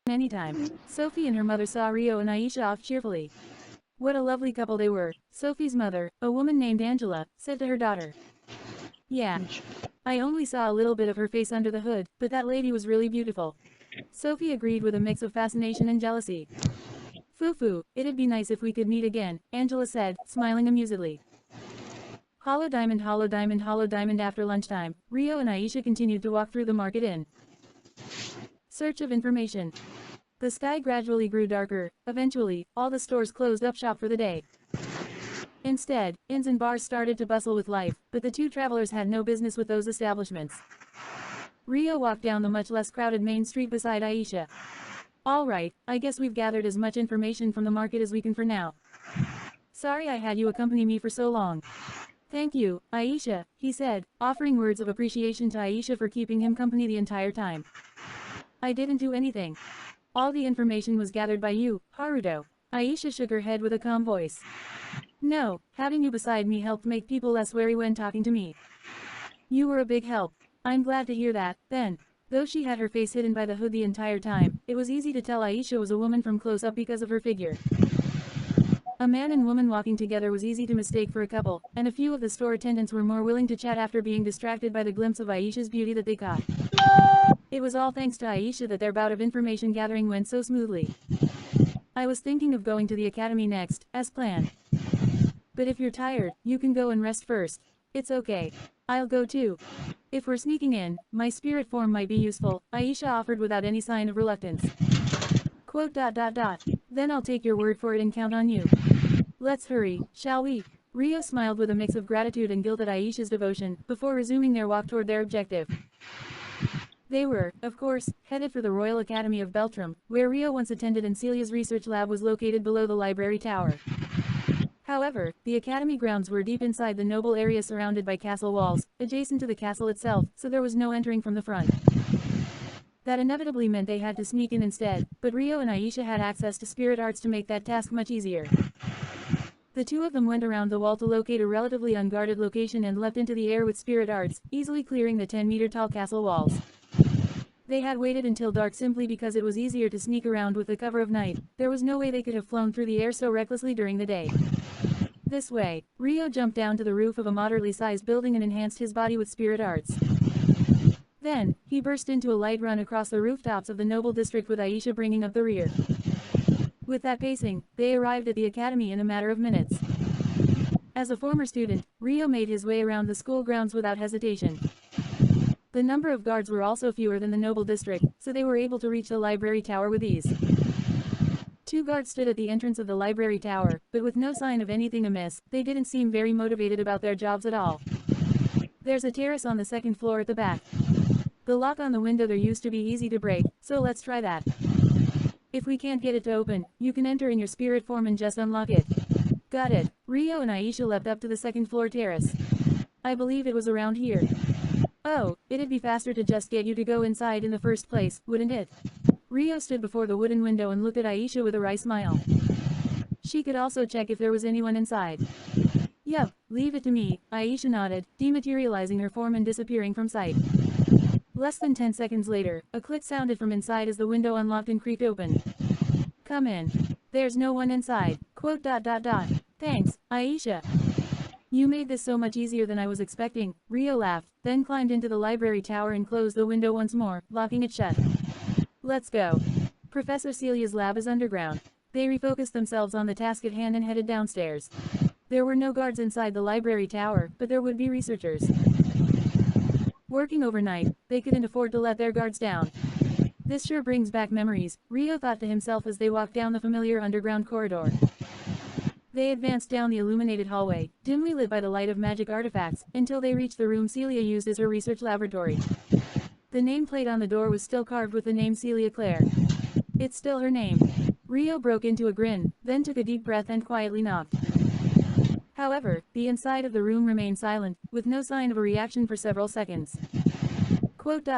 anytime. Sophie and her mother saw Rio and Aisha off cheerfully. What a lovely couple they were. Sophie's mother, a woman named Angela, said to her daughter. Yeah. I only saw a little bit of her face under the hood, but that lady was really beautiful. Sophie agreed with a mix of fascination and jealousy. Foo-foo, it'd be nice if we could meet again, Angela said, smiling amusedly. Hollow diamond, hollow diamond, hollow diamond. After lunchtime, Rio and Aisha continued to walk through the market in search of information. The sky gradually grew darker. Eventually, all the stores closed up shop for the day. Instead, inns and bars started to bustle with life, but the two travelers had no business with those establishments. Rio walked down the much less crowded main street beside Aisha. All right, I guess we've gathered as much information from the market as we can for now. Sorry I had you accompany me for so long. Thank you, Aisha, he said, offering words of appreciation to Aisha for keeping him company the entire time. I didn't do anything. All the information was gathered by you, Haruto. Aisha shook her head with a calm voice. No, having you beside me helped make people less wary when talking to me. You were a big help. I'm glad to hear that, then. Though she had her face hidden by the hood the entire time, it was easy to tell Aisha was a woman from close up because of her figure. A man and woman walking together was easy to mistake for a couple, and a few of the store attendants were more willing to chat after being distracted by the glimpse of Aisha's beauty that they caught. It was all thanks to Aisha that their bout of information gathering went so smoothly. I was thinking of going to the academy next, as planned. But if you're tired, you can go and rest first. It's okay. I'll go too. If we're sneaking in, my spirit form might be useful, Aisha offered without any sign of reluctance. Quote. Then I'll take your word for it and count on you. Let's hurry, shall we? Rio smiled with a mix of gratitude and guilt at Aisha's devotion, before resuming their walk toward their objective. They were, of course, headed for the Royal Academy of Beltram, where Rio once attended and Celia's research lab was located below the library tower. However, the academy grounds were deep inside the noble area surrounded by castle walls, adjacent to the castle itself, so there was no entering from the front. That inevitably meant they had to sneak in instead, but Rio and Aisha had access to spirit arts to make that task much easier. The two of them went around the wall to locate a relatively unguarded location and leapt into the air with spirit arts, easily clearing the 10-meter-tall castle walls. They had waited until dark simply because it was easier to sneak around with the cover of night. There was no way they could have flown through the air so recklessly during the day. This way, Rio jumped down to the roof of a moderately sized building and enhanced his body with spirit arts. Then, he burst into a light run across the rooftops of the noble district with Aisha bringing up the rear. With that pacing, they arrived at the academy in a matter of minutes. As a former student, Rio made his way around the school grounds without hesitation. The number of guards were also fewer than the noble district, so they were able to reach the library tower with ease. Two guards stood at the entrance of the library tower, but with no sign of anything amiss. They didn't seem very motivated about their jobs at all. There's a terrace on the second floor at the back. The lock on the window there used to be easy to break, so let's try that. If we can't get it to open, you can enter in your spirit form and just unlock it. Got it. Rio and Aisha leapt up to the second floor terrace. I believe it was around here. Oh, it'd be faster to just get you to go inside in the first place, wouldn't it? Rio stood before the wooden window and looked at Aisha with a wry smile. She could also check if there was anyone inside. Yup, leave it to me, Aisha nodded, dematerializing her form and disappearing from sight. Less than 10 seconds later, a click sounded from inside as the window unlocked and creaked open. Come in. There's no one inside. Quote. Thanks, Aisha. You made this so much easier than I was expecting, Rio laughed, then climbed into the library tower and closed the window once more, locking it shut. Let's go. Professor Celia's lab is underground. They refocused themselves on the task at hand and headed downstairs. There were no guards inside the library tower, but there would be researchers. Working overnight, they couldn't afford to let their guards down. This sure brings back memories, Rio thought to himself as they walked down the familiar underground corridor. They advanced down the illuminated hallway, dimly lit by the light of magic artifacts, until they reached the room Celia used as her research laboratory. The nameplate on the door was still carved with the name Celia Claire. It's still her name. Rio broke into a grin, then took a deep breath and quietly knocked. However, the inside of the room remained silent, with no sign of a reaction for several seconds. Quote.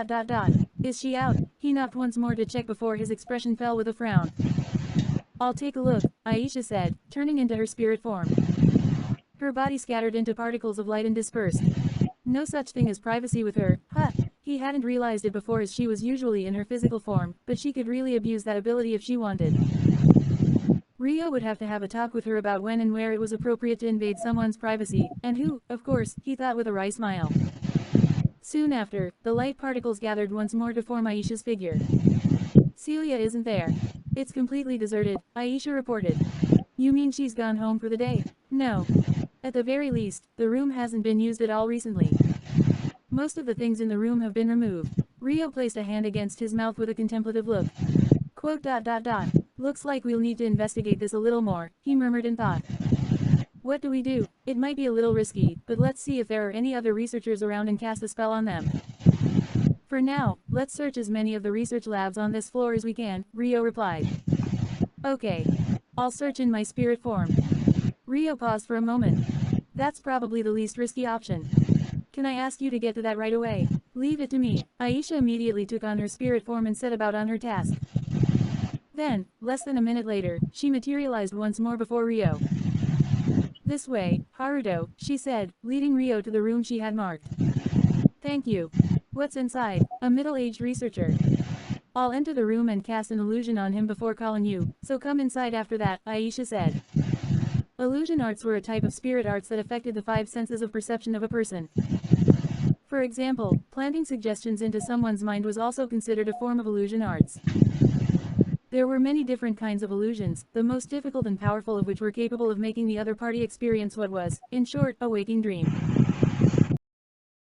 Is she out? He knocked once more to check before his expression fell with a frown. I'll take a look, Aisha said, turning into her spirit form. Her body scattered into particles of light and dispersed. No such thing as privacy with her, huh? He hadn't realized it before as she was usually in her physical form, but she could really abuse that ability if she wanted. Rio would have to have a talk with her about when and where it was appropriate to invade someone's privacy, and who, of course, he thought with a wry smile. Soon after, the light particles gathered once more to form Aisha's figure. Celia isn't there. It's completely deserted, Aisha reported. You mean she's gone home for the day? No. At the very least, the room hasn't been used at all recently. Most of the things in the room have been removed. Rio placed a hand against his mouth with a contemplative look. Quote. Looks like we'll need to investigate this a little more, he murmured in thought. What do we do? It might be a little risky, but let's see if there are any other researchers around and cast a spell on them. For now, let's search as many of the research labs on this floor as we can, Rio replied. Okay. I'll search in my spirit form. Rio paused for a moment. That's probably the least risky option. Can I ask you to get to that right away? Leave it to me. Aisha immediately took on her spirit form and set about on her task. Then, less than a minute later, she materialized once more before Rio. This way, Haruto, she said, leading Rio to the room she had marked. Thank you. What's inside? A middle-aged researcher. I'll enter the room and cast an illusion on him before calling you, so come inside after that, Aisha said. Illusion arts were a type of spirit arts that affected the 5 senses of perception of a person. For example, planting suggestions into someone's mind was also considered a form of illusion arts. There were many different kinds of illusions, the most difficult and powerful of which were capable of making the other party experience what was, in short, a waking dream.